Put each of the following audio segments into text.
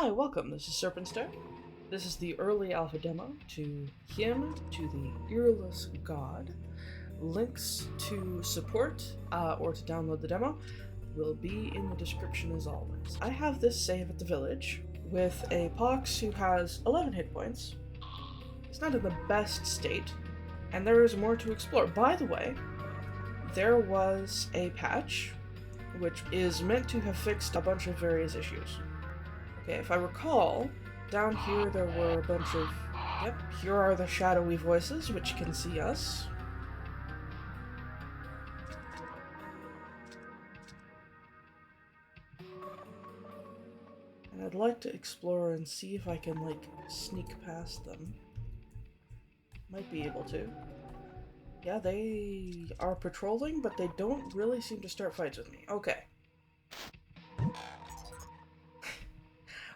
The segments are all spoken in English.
Hi, welcome. This is Serpentstone. This is the early alpha demo to Hymn to the Earless God. Links to support or to download the demo will be in the description as always. I have this save at the village with a Pox who has 11 hit points. He's not in the best state, and there is more to explore. By the way, there was a patch which is meant to have fixed a bunch of various issues. Okay, if I recall, down here there were a bunch of... Yep, here are the shadowy voices, which can see us. And I'd like to explore and see if I can, like, sneak past them. Might be able to. Yeah, they are patrolling, but they don't really seem to start fights with me. Okay.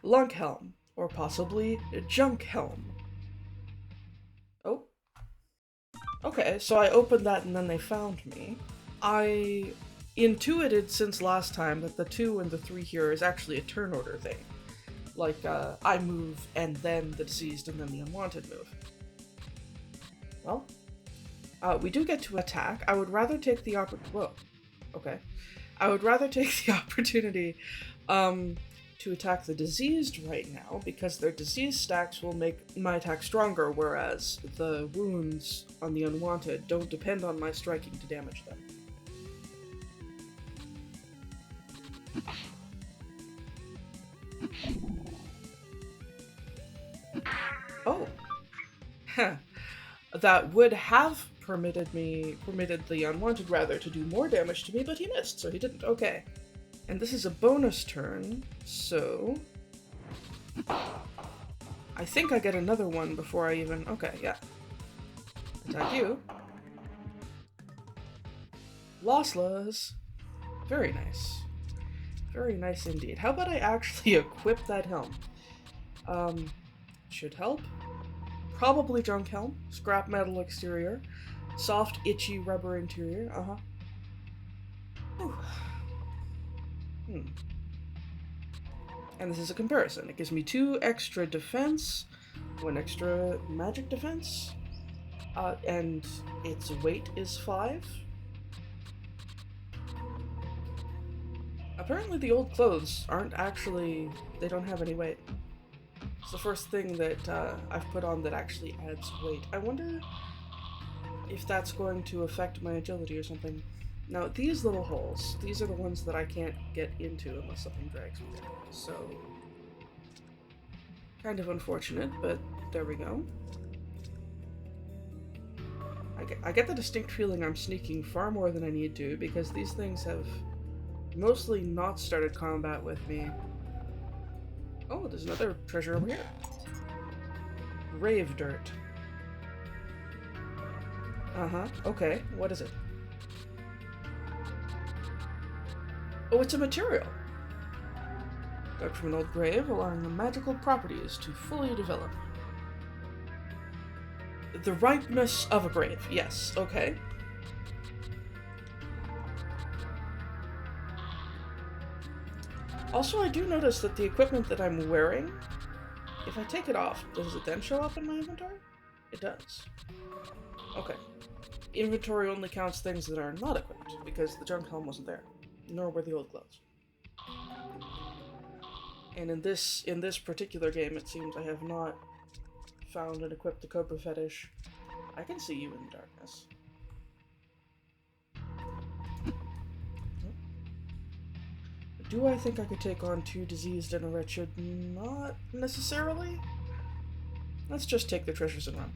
Lunkhelm, or possibly Junkhelm. Oh. Okay, so I opened that and then they found me. I intuited since last time that the 2 and the 3 here is actually a turn order thing. Like, I move, and then the deceased, and then the unwanted move. Well, we do get to attack. I would rather take the Whoa. Okay. I would rather take the opportunity, to attack the diseased right now, because their disease stacks will make my attack stronger, whereas the wounds on the unwanted don't depend on my striking to damage them. Oh. That would have permitted the unwanted rather to do more damage to me, but he missed, so he didn't. Okay. And this is a bonus turn, so... I think I get another one before I even... Okay, yeah. Attack you. Lossless. Very nice. Very nice indeed. How about I actually equip that helm? Should help. Probably junk helm. Scrap metal exterior. Soft, itchy rubber interior. Whew. And this is a comparison. It gives me 2 extra defense, 1 extra magic defense, and its weight is 5. Apparently the old clothes aren't actually... they don't have any weight. It's the first thing that I've put on that actually adds weight. I wonder if that's going to affect my agility or something. Now, these little holes, these are the ones that I can't get into unless something drags me there. So, kind of unfortunate, but there we go. I get the distinct feeling I'm sneaking far more than I need to, because these things have mostly not started combat with me. Oh, there's another treasure over here. Grave dirt. Okay, what is it? Oh, it's a material. Dug from an old grave, allowing the magical properties to fully develop. The ripeness of a grave. Yes, okay. Also, I do notice that the equipment that I'm wearing, if I take it off, does it then show up in my inventory? It does. Okay. Inventory only counts things that are not equipped, because the junk helm wasn't there. Nor were the old clothes. And in this particular game, it seems I have not found and equipped the Cobra Fetish. I can see you in the darkness. Do I think I could take on 2 diseased and a wretched? Not necessarily. Let's just take the treasures and run.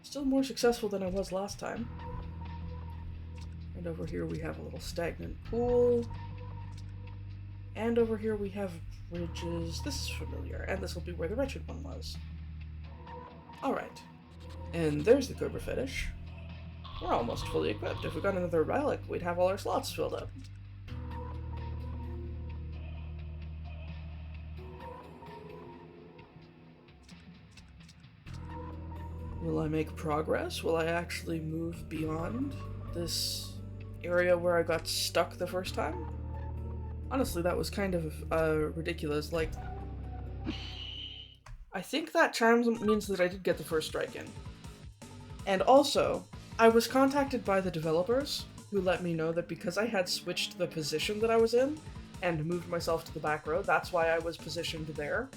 Still more successful than I was last time. And over here we have a little stagnant pool. And over here we have bridges. This is familiar, and this will be where the wretched one was. Alright. And there's the Cobra Fetish. We're almost fully equipped. If we got another relic, we'd have all our slots filled up. Will I make progress? Will I actually move beyond this area where I got stuck the first time? Honestly, that was kind of ridiculous. Like, I think that charm means that I did get the first strike in. And also, I was contacted by the developers, who let me know that because I had switched the position that I was in and moved myself to the back row, that's why I was positioned there.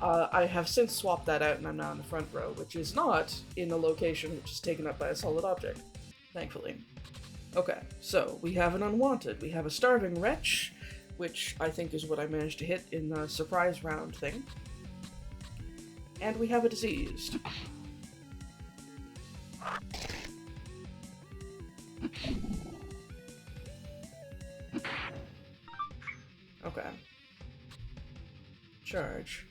I have since swapped that out and I'm now in the front row, which is not in a location which is taken up by a solid object, thankfully. Okay, so we have an Unwanted, we have a Starving Wretch, which I think is what I managed to hit in the surprise round thing, and we have a Diseased. Okay. Charge.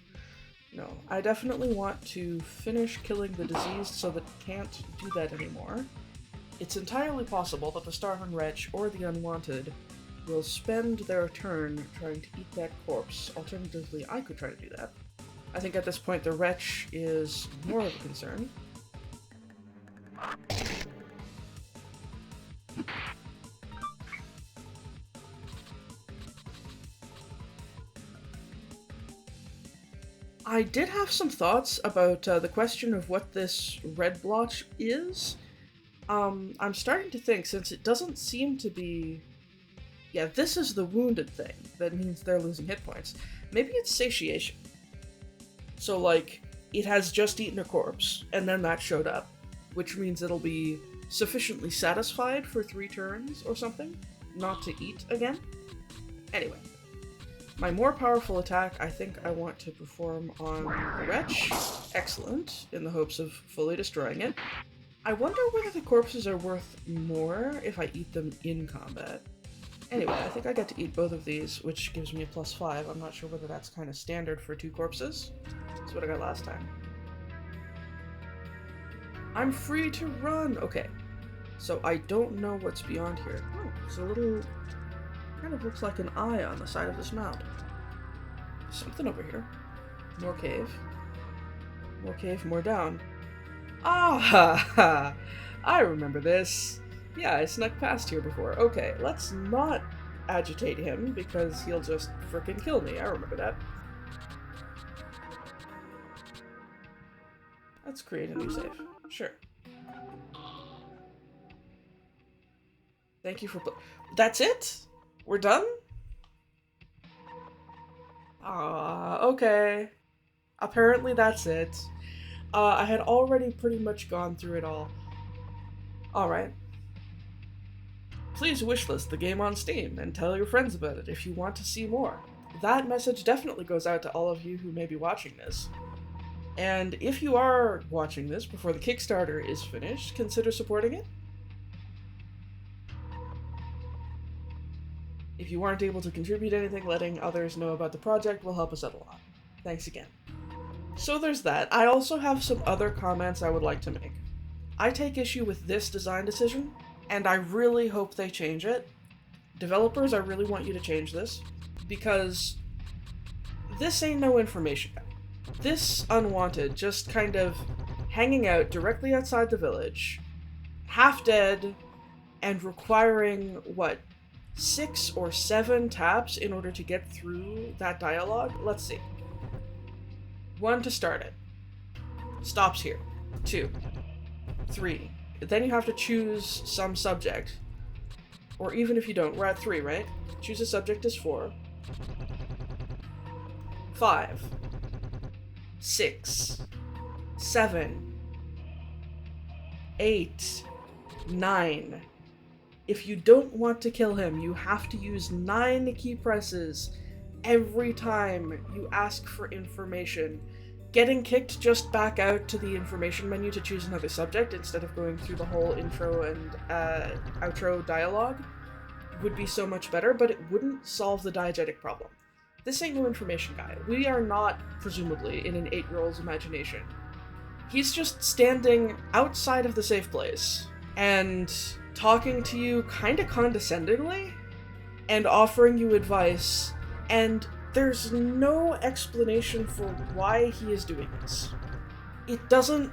No, I definitely want to finish killing the Diseased so that it can't do that anymore. It's entirely possible that the Starving Wretch or the Unwanted will spend their turn trying to eat that corpse. Alternatively, I could try to do that. I think at this point the Wretch is more of a concern. I did have some thoughts about the question of what this red blotch is. I'm starting to think, since it doesn't seem to be... Yeah, this is the wounded thing. That means they're losing hit points. Maybe it's satiation. So, like, it has just eaten a corpse, and then that showed up, which means it'll be sufficiently satisfied for 3 turns or something, not to eat again. Anyway. My more powerful attack, I think I want to perform on the Wretch. Excellent, in the hopes of fully destroying it. I wonder whether the corpses are worth more if I eat them in combat. Anyway, I think I get to eat both of these, which gives me a +5. I'm not sure whether that's kind of standard for 2 corpses. That's what I got last time. I'm free to run! Okay, so I don't know what's beyond here. Oh, it's a little... kind of looks like an eye on the side of this mound. Something over here. More cave. More cave, more down. Ah ha ha! I remember this. Yeah, I snuck past here before. Okay, let's not agitate him because he'll just frickin' kill me. I remember that. Let's create a new save. Sure. Thank you for That's it? We're done? Okay. Apparently that's it. I had already pretty much gone through it all. Alright. Please wishlist the game on Steam and tell your friends about it if you want to see more. That message definitely goes out to all of you who may be watching this. And if you are watching this before the Kickstarter is finished, consider supporting it. If you aren't able to contribute anything, letting others know about the project will help us out a lot. Thanks again. So there's that. I also have some other comments I would like to make. I take issue with this design decision, and I really hope they change it. Developers, I really want you to change this, because this ain't no information guy. This Unwanted just kind of hanging out directly outside the village, half dead, and requiring, what, 6 or 7 taps in order to get through that dialogue? Let's see. 1 to start it. Stops here. 2. 3. Then you have to choose some subject. Or even if you don't, we're at 3, right? Choose a subject as 4. 5. 6. 7. 8. 9. If you don't want to kill him, you have to use 9 key presses every time you ask for information. Getting kicked just back out to the information menu to choose another subject instead of going through the whole intro and outro dialogue would be so much better, but it wouldn't solve the diegetic problem. This ain't no information guy. We are not, presumably, in an 8-year-old's imagination. He's just standing outside of the safe place and talking to you kinda condescendingly and offering you advice, and there's no explanation for why he is doing this. It doesn't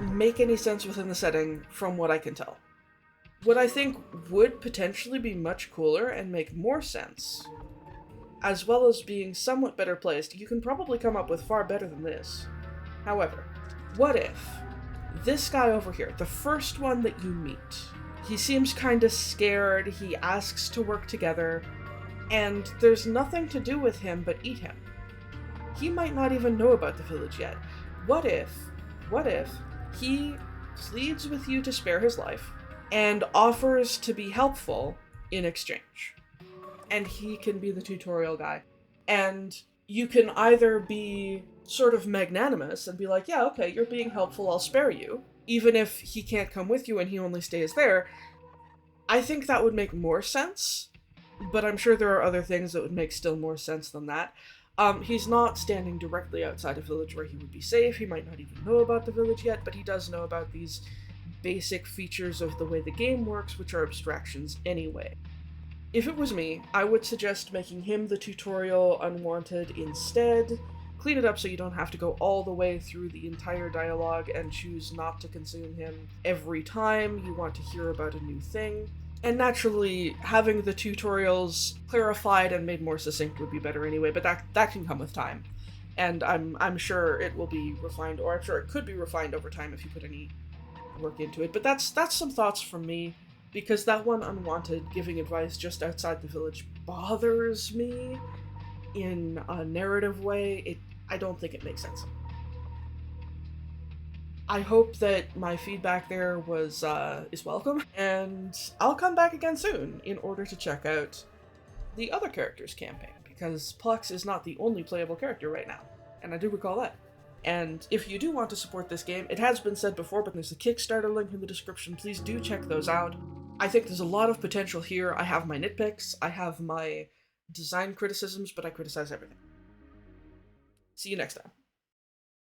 make any sense within the setting from what I can tell. What I think would potentially be much cooler and make more sense, as well as being somewhat better placed, you can probably come up with far better than this. However, what if this guy over here, the first one that you meet, he seems kinda scared, he asks to work together, and there's nothing to do with him but eat him. He might not even know about the village yet. What if he pleads with you to spare his life and offers to be helpful in exchange? And he can be the tutorial guy. And you can either be sort of magnanimous and be like, yeah, okay, you're being helpful, I'll spare you, even if he can't come with you and he only stays there. I think that would make more sense, but I'm sure there are other things that would make still more sense than that. He's not standing directly outside a village where he would be safe. He might not even know about the village yet, but he does know about these basic features of the way the game works, which are abstractions anyway. If it was me, I would suggest making him the tutorial Unwanted instead. Clean it up so you don't have to go all the way through the entire dialogue and choose not to consume him every time you want to hear about a new thing. And naturally, having the tutorials clarified and made more succinct would be better anyway, but that can come with time. And I'm sure it will be refined, or I'm sure it could be refined over time if you put any work into it. But that's some thoughts from me, because that one Unwanted giving advice just outside the village bothers me in a narrative way. I don't think it makes sense. I hope that my feedback there is welcome, and I'll come back again soon in order to check out the other characters' campaign, because Plex is not the only playable character right now, and I do recall that. And if you do want to support this game, it has been said before, but there's a Kickstarter link in the description, please do check those out. I think there's a lot of potential here. I have my nitpicks, I have my design criticisms, but I criticize everything. See you next time.